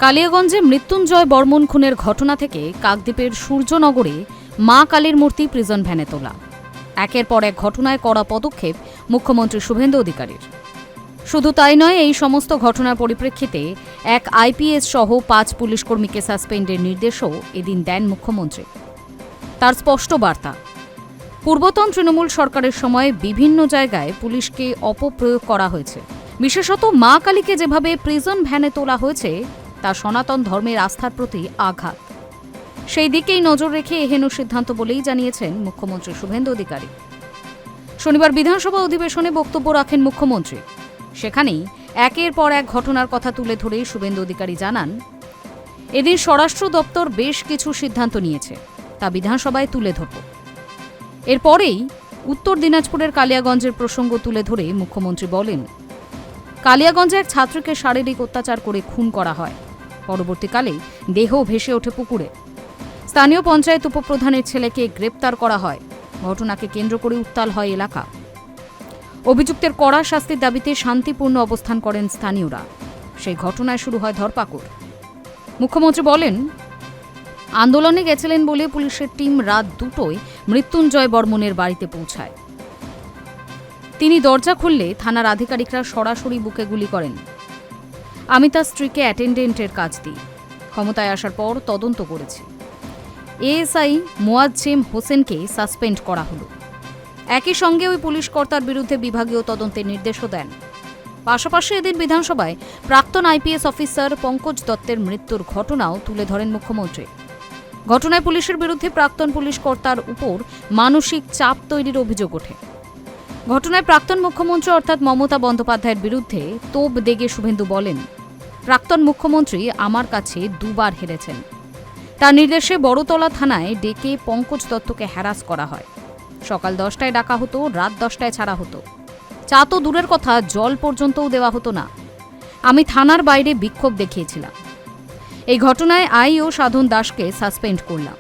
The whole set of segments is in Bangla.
কালিয়াগঞ্জে মৃত্যুঞ্জয় বর্মন খুনের ঘটনা থেকে কাকদ্বীপের সূর্যনগরে মা কালীর মূর্তি প্রিজন ভ্যানে তোলা। একের পর এক ঘটনায় কড়া পদক্ষেপ মুখ্যমন্ত্রী শুভেন্দু অধিকারীর। শুধু তাই নয়, এই সমস্ত ঘটনার পরিপ্রেক্ষিতে এক আইপিএস সহ 5 পুলিশ কর্মীকে সাসপেন্ডের নির্দেশও এদিন দেন মুখ্যমন্ত্রী। তার স্পষ্ট বার্তা, পূর্বতন তৃণমূল সরকারের সময় বিভিন্ন জায়গায় পুলিশকে অপপ্রয়োগ করা হয়েছে। বিশেষত মা কালীকে যেভাবে প্রিজন ভ্যানে তোলা হয়েছে তা সনাতন ধর্মের আস্থার প্রতি আঘাত। সেই দিকেই নজর রেখে এহেন সিদ্ধান্ত বলেই জানিয়েছেন মুখ্যমন্ত্রী শুভেন্দু অধিকারী। শনিবার বিধানসভা অধিবেশনে বক্তব্য রাখেন মুখ্যমন্ত্রী। সেখানেই একের পর এক ঘটনার কথা তুলে ধরে শুভেন্দু অধিকারী জানান, এদিন স্বরাষ্ট্র দপ্তর বেশ কিছু সিদ্ধান্ত নিয়েছে, তা বিধানসভায় তুলে ধরব। এরপরেই উত্তর দিনাজপুরের কালিয়াগঞ্জের প্রসঙ্গ তুলে ধরে মুখ্যমন্ত্রী বলেন, কালিয়াগঞ্জে এক ছাত্রীকে শারীরিক অত্যাচার করে খুন করা হয়। পরবর্তীকালে দেহ ভেসে ওঠে পুকুরে। স্থানীয় পঞ্চায়েত উপপ্রধানের ছেলেকে গ্রেপ্তার করা হয়। ঘটনাকে কেন্দ্র করে উত্তাল হয় এলাকা। অভিযুক্তের কড়া শাস্তির দাবিতে শান্তিপূর্ণ অবস্থান করেন স্থানীয়রা। সেই ঘটনায় শুরু হয় ধরপাকড়। মুখ্যমন্ত্রী বলেন, আন্দোলনে গেছিলেন বলে পুলিশের টিম রাত 2টোয় মৃত্যুঞ্জয় বর্মনের বাড়িতে পৌঁছায়। তিনি দরজা খুললে থানার আধিকারিকরা সরাসরি বুকে গুলি করেন। আমি তার স্ত্রীকে অ্যাটেন্ডেন্টের কাজ দিই। ক্ষমতায় আসার পর তদন্ত করেছি। এএসআই মোয়াজ্জেম হোসেনকে সাসপেন্ড করা হলো। একই সঙ্গে ওই পুলিশ কর্তার বিরুদ্ধে বিভাগীয় তদন্তের নির্দেশও দেন। পাশাপাশি এদিন বিধানসভায় প্রাক্তন আইপিএস অফিসার পঙ্কজ দত্তের মৃত্যুর ঘটনাও তুলে ধরেন মুখ্যমন্ত্রী। ঘটনায় পুলিশের বিরুদ্ধে প্রাক্তন পুলিশ কর্তার উপর মানসিক চাপ তৈরির অভিযোগ ওঠে। ঘটনায় প্রাক্তন মুখ্যমন্ত্রী অর্থাৎ মমতা বন্দ্যোপাধ্যায়ের বিরুদ্ধে তোপ দেগে শুভেন্দু বলেন, প্রাক্তন মুখ্যমন্ত্রী আমার কাছে 2 বার হেরেছেন। তার নির্দেশে বড়তলা থানায় ডেকে পঙ্কজ দত্তকে হ্যারাস করা হয়। সকাল 10টায় ডাকা হতো, রাত 10টায় ছাড়া হতো। চা তো দূরের কথা, জল পর্যন্তও দেওয়া হতো না। আমি থানার বাইরে বিক্ষোভ দেখিয়েছিলাম। এই ঘটনায় আইও সাধন দাসকে সাসপেন্ড করলাম।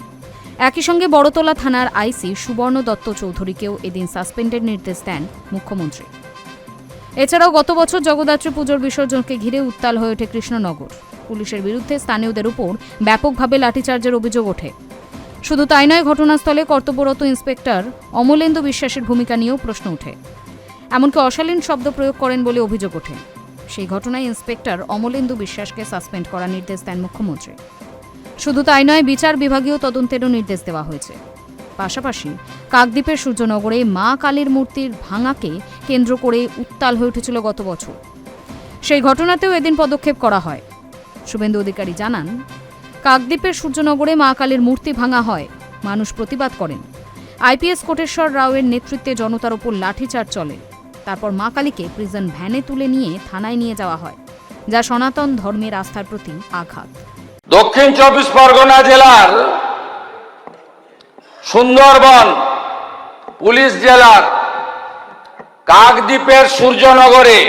একই সঙ্গে বড়তলা থানার আইসি সুবর্ণ দত্ত চৌধুরীকেও এদিন সাসপেন্ডের নির্দেশ দেন মুখ্যমন্ত্রী। এছাড়াও গত বছর জগদ্ধাত্রী পুজোর বিসর্জনকে ঘিরে উত্তাল হয়ে ওঠে কৃষ্ণনগর। পুলিশের বিরুদ্ধে স্থানীয়দের উপর ব্যাপকভাবে লাঠিচার্জের অভিযোগ ওঠে। শুধু তাই নয়, ঘটনাস্থলে কর্তব্যরত ইন্সপেক্টর অমলেন্দু বিশ্বাসের ভূমিকা নিয়েও প্রশ্ন ওঠে। এমনকি অশালীন শব্দ প্রয়োগ করেন বলে অভিযোগ ওঠে। সেই ঘটনায় ইন্সপেক্টর অমলেন্দু বিশ্বাসকে সাসপেন্ড করার নির্দেশ দেন মুখ্যমন্ত্রী। শুধু তাই নয়, বিচার বিভাগীয় তদন্তেরও নির্দেশ দেওয়া হয়েছে। পাশাপাশি কাকদ্বীপের সূর্যনগরে মা কালীর মূর্তির ভাঙাকে কেন্দ্র করে উত্তাল হয়ে উঠেছিল গত বছর। সেই ঘটনাতেও এদিন পদক্ষেপ করা হয়। শুভেন্দু অধিকারী জানান, কাকদ্বীপের সূর্যনগরে মা কালীর মূর্তি ভাঙা হয়। মানুষ প্রতিবাদ করেন। আইপিএস কোটেশ্বর রাওয়ের নেতৃত্বে জনতার ওপর লাঠিচার্জ চলে। তারপর মা কালীকে প্রিজন ভ্যানে তুলে নিয়ে থানায় নিয়ে যাওয়া হয়, যা সনাতন ধর্মের আস্থার প্রতি আঘাত। দক্ষিণ 24 পরগনা জেলার সুন্দরবন পুলিশ জেলার কাকদ্বীপের সূর্যনগরে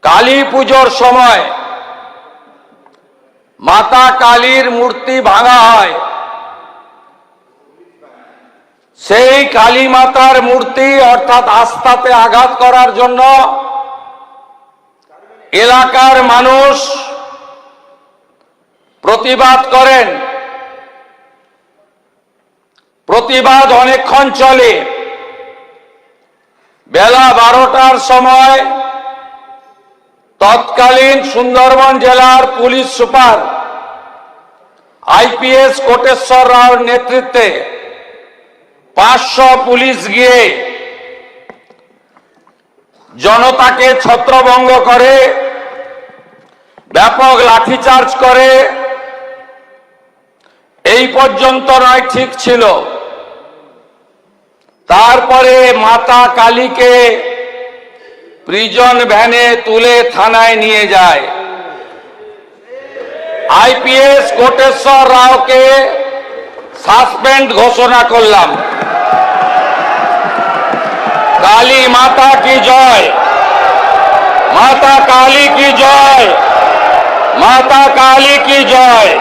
কালী পুজোর সময় মাতা কালীর মূর্তি ভাঙা হয়। সেই কালী মাতার মূর্তি অর্থাৎ আস্থাতে আঘাত করার জন্য এলাকার মানুষ প্রতিবাদ করেন। প্রতিবাদ অনেকক্ষণ চলে। বেলা 12টার সময় তৎকালীন সুন্দরবন জেলার পুলিশ সুপার আইপিএস কোটেশ্বর রাওর নেতৃত্বে 500 পুলিশ গিয়ে জনতাকে ছত্রভঙ্গ করে, ব্যাপক লাঠিচার্জ করে। এই পর্যন্ত নয়, ঠিক ছিল। তারপরে মাতা কালীকে প্রিজন ভ্যানে তুলে থানায় নিয়ে যায়। আইপিএস কোটেশ্বর রাওকে সাসপেন্ড ঘোষণা করলাম। কালী মাতা কি জয়, মাতা কালী কি জয়, মাতা কালী কি জয়।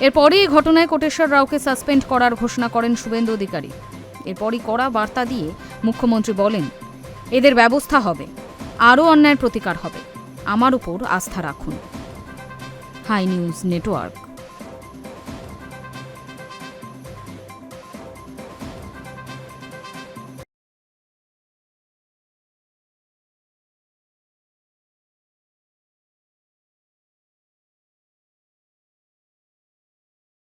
এরপরই এই ঘটনায় কোটেশ্বর রাওকে সাসপেন্ড করার ঘোষণা করেন শুভেন্দু অধিকারী। এরপরই কড়া বার্তা দিয়ে মুখ্যমন্ত্রী বলেন, এদের ব্যবস্থা হবে, আরও অন্যায়ের প্রতিকার হবে। আমার উপর আস্থা রাখুন। Hi news network.